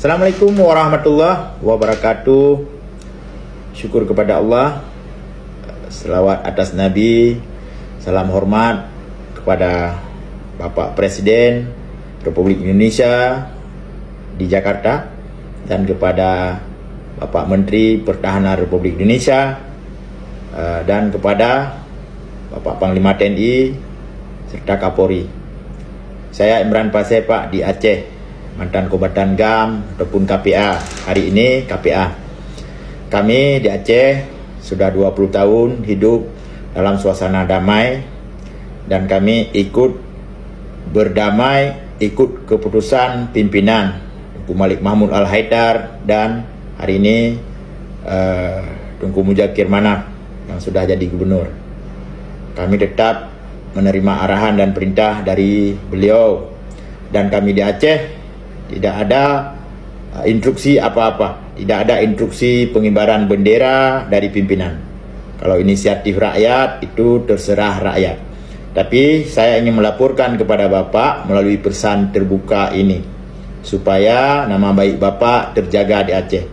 Assalamualaikum warahmatullahi wabarakatuh. Syukur kepada Allah, selawat atas Nabi, salam hormat kepada Bapak Presiden Republik Indonesia di Jakarta dan kepada Bapak Menteri Pertahanan Republik Indonesia dan kepada Bapak Panglima TNI serta Kapolri. Saya Imran Paseh Pak di Aceh, mantan Kombatan GAM ataupun KPA. Hari ini KPA. Kami di Aceh sudah 20 tahun hidup dalam suasana damai, dan kami ikut berdamai, ikut keputusan pimpinan Tunku Malik Mahmud Al-Haidar dan hari ini Tunku Mujakir Manaf yang sudah jadi gubernur. Kami tetap menerima arahan dan perintah dari beliau, dan kami di Aceh tidak ada instruksi apa-apa, tidak ada instruksi pengibaran bendera dari pimpinan. Kalau inisiatif rakyat itu terserah rakyat. Tapi saya ingin melaporkan kepada Bapak melalui pesan terbuka ini supaya nama baik Bapak terjaga di Aceh.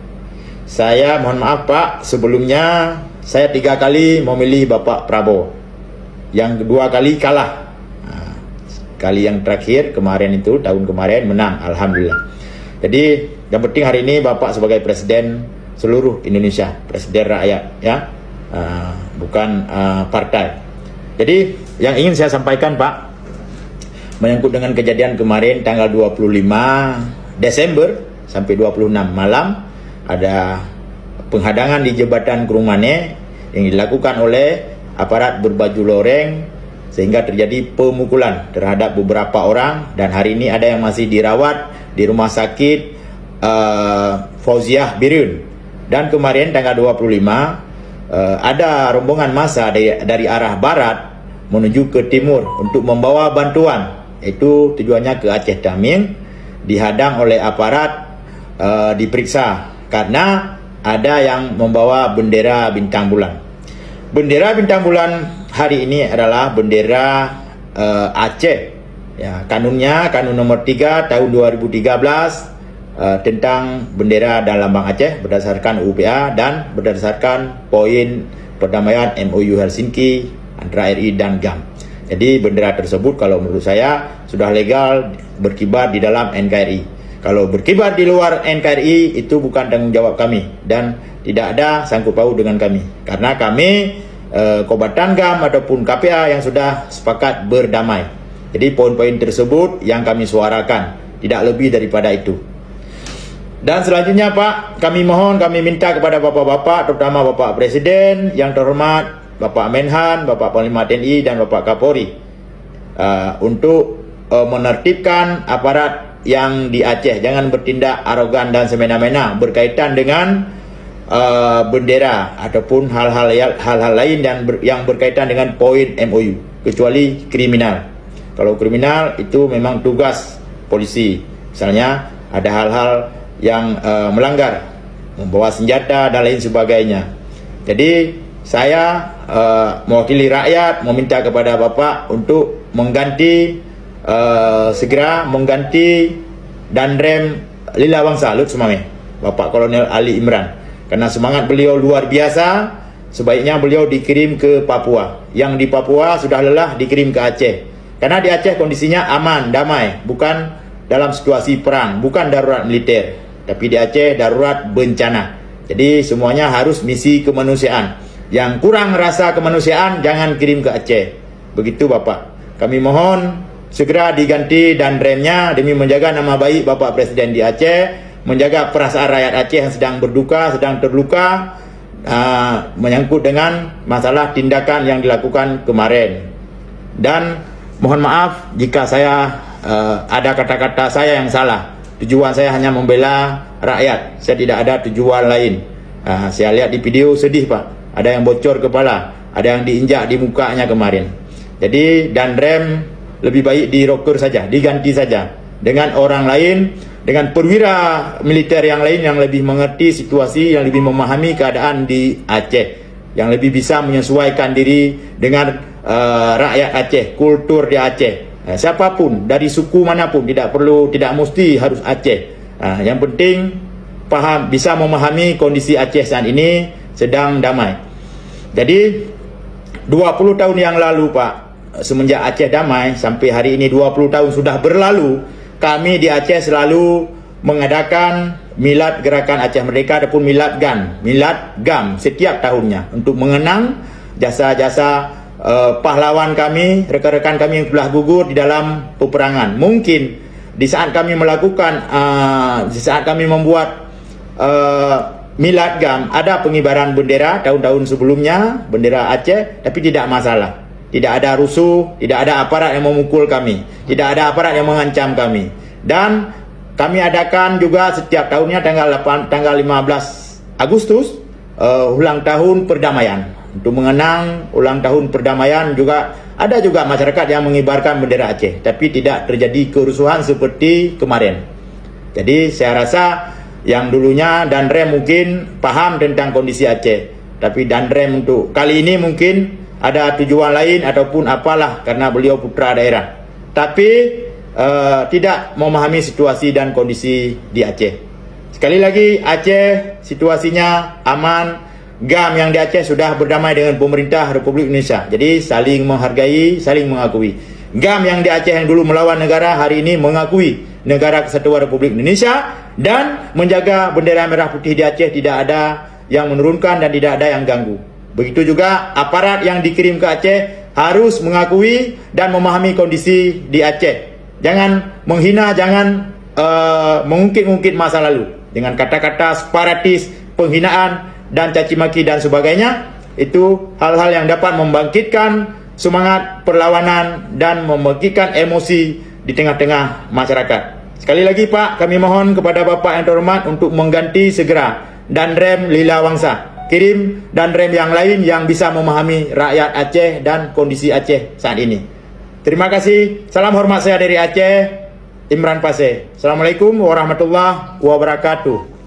Saya mohon maaf Pak, sebelumnya saya 3 kali memilih Bapak Prabowo. Yang kedua kali kalah. Kali yang terakhir kemarin itu, tahun kemarin menang, alhamdulillah. Jadi yang penting hari ini Bapak sebagai presiden seluruh Indonesia, presiden rakyat, ya, bukan partai. Jadi yang ingin saya sampaikan Pak, menyangkut dengan kejadian kemarin tanggal 25 Desember sampai 26 malam, ada penghadangan di jembatan Kurungmane yang dilakukan oleh aparat berbaju loreng, sehingga terjadi pemukulan terhadap beberapa orang, dan hari ini ada yang masih dirawat di rumah sakit Fauziah Birun. Dan kemarin tanggal 25 ada rombongan massa dari arah barat menuju ke timur untuk membawa bantuan, itu tujuannya ke Aceh Taming, dihadang oleh aparat, diperiksa karena ada yang membawa bendera bintang bulan. Bendera bintang bulan hari ini adalah bendera Aceh. Ya, kanunnya kanun nomor 3 tahun 2013 tentang bendera dan lambang Aceh berdasarkan UPA dan berdasarkan poin perdamaian MOU Helsinki antara RI dan GAM. Jadi bendera tersebut kalau menurut saya sudah legal berkibar di dalam NKRI. Kalau berkibar di luar NKRI itu bukan tanggung jawab kami dan tidak ada sangkut paut dengan kami, karena kami Kombatan GAM ataupun KPA yang sudah sepakat berdamai. Jadi poin-poin tersebut yang kami suarakan, tidak lebih daripada itu. Dan selanjutnya Pak, kami minta kepada Bapak-Bapak, terutama Bapak Presiden yang terhormat, Bapak Menhan, Bapak Panglima TNI dan Bapak Kapolri, untuk menertibkan aparat yang di Aceh, jangan bertindak arogan dan semena-mena berkaitan dengan bendera ataupun hal-hal lain yang berkaitan dengan poin MOU, kecuali kriminal. Kalau kriminal itu memang tugas polisi. Misalnya ada hal-hal yang melanggar, membawa senjata dan lain sebagainya. Jadi saya mewakili rakyat meminta kepada Bapak untuk mengganti, segera mengganti Danrem Lila Wangsa Lut Sumame, Bapak Kolonel Ali Imran. Karena semangat beliau luar biasa, sebaiknya beliau dikirim ke Papua. Yang di Papua sudah lelah dikirim ke Aceh. Karena di Aceh kondisinya aman, damai, bukan dalam situasi perang, bukan darurat militer, tapi di Aceh darurat bencana. Jadi semuanya harus misi kemanusiaan. Yang kurang rasa kemanusiaan jangan kirim ke Aceh. Begitu Bapak. Kami mohon segera diganti dan remnya demi menjaga nama baik Bapak Presiden di Aceh, menjaga perasaan rakyat Aceh yang sedang berduka, sedang terluka, menyangkut dengan masalah tindakan yang dilakukan kemarin. Dan mohon maaf jika saya ada kata-kata saya yang salah. Tujuan saya hanya membela rakyat, saya tidak ada tujuan lain. Saya lihat di video sedih Pak, ada yang bocor kepala, ada yang diinjak di mukanya kemarin. Jadi dan rem lebih baik diroker saja, diganti saja dengan orang lain, dengan perwira militer yang lain yang lebih mengerti situasi, yang lebih memahami keadaan di Aceh, yang lebih bisa menyesuaikan diri dengan rakyat Aceh, kultur di Aceh. Siapapun dari suku manapun, tidak mesti harus Aceh. Yang penting bisa memahami kondisi Aceh saat ini sedang damai. Jadi 20 tahun yang lalu Pak, semenjak Aceh damai sampai hari ini 20 tahun sudah berlalu, kami di Aceh selalu mengadakan milad Gerakan Aceh Merdeka ataupun milad GAM setiap tahunnya untuk mengenang jasa-jasa pahlawan kami, rekan-rekan kami yang telah gugur di dalam peperangan. Mungkin di saat kami melakukan, di saat kami membuat milad GAM, ada pengibaran bendera tahun-tahun sebelumnya, bendera Aceh, tapi tidak masalah. Tidak ada rusuh, tidak ada aparat yang memukul kami, tidak ada aparat yang mengancam kami. Dan kami adakan juga setiap tahunnya tanggal 15 Agustus ulang tahun perdamaian. Untuk mengenang ulang tahun perdamaian juga ada juga masyarakat yang mengibarkan bendera Aceh, tapi tidak terjadi kerusuhan seperti kemarin. Jadi saya rasa yang dulunya Danrem mungkin paham tentang kondisi Aceh, tapi Danrem untuk kali ini mungkin ada tujuan lain ataupun apalah karena beliau putra daerah, tapi tidak memahami situasi dan kondisi di Aceh. Sekali lagi, Aceh situasinya aman. GAM yang di Aceh sudah berdamai dengan pemerintah Republik Indonesia, jadi saling menghargai, saling mengakui. GAM yang di Aceh yang dulu melawan negara, hari ini mengakui negara kesatuan Republik Indonesia dan menjaga bendera merah putih di Aceh, tidak ada yang menurunkan dan tidak ada yang ganggu. Begitu juga aparat yang dikirim ke Aceh harus mengakui dan memahami kondisi di Aceh. Jangan menghina, jangan mengungkit-ungkit masa lalu dengan kata-kata separatis, penghinaan dan caci maki dan sebagainya. Itu hal-hal yang dapat membangkitkan semangat perlawanan dan membangkitkan emosi di tengah-tengah masyarakat. Sekali lagi Pak, kami mohon kepada Bapak yang terhormat untuk mengganti segera Danrem Lila Wangsa. Kirim Danrem yang lain yang bisa memahami rakyat Aceh dan kondisi Aceh saat ini. Terima kasih. Salam hormat saya dari Aceh, Imran Paseh. Assalamualaikum warahmatullahi wabarakatuh.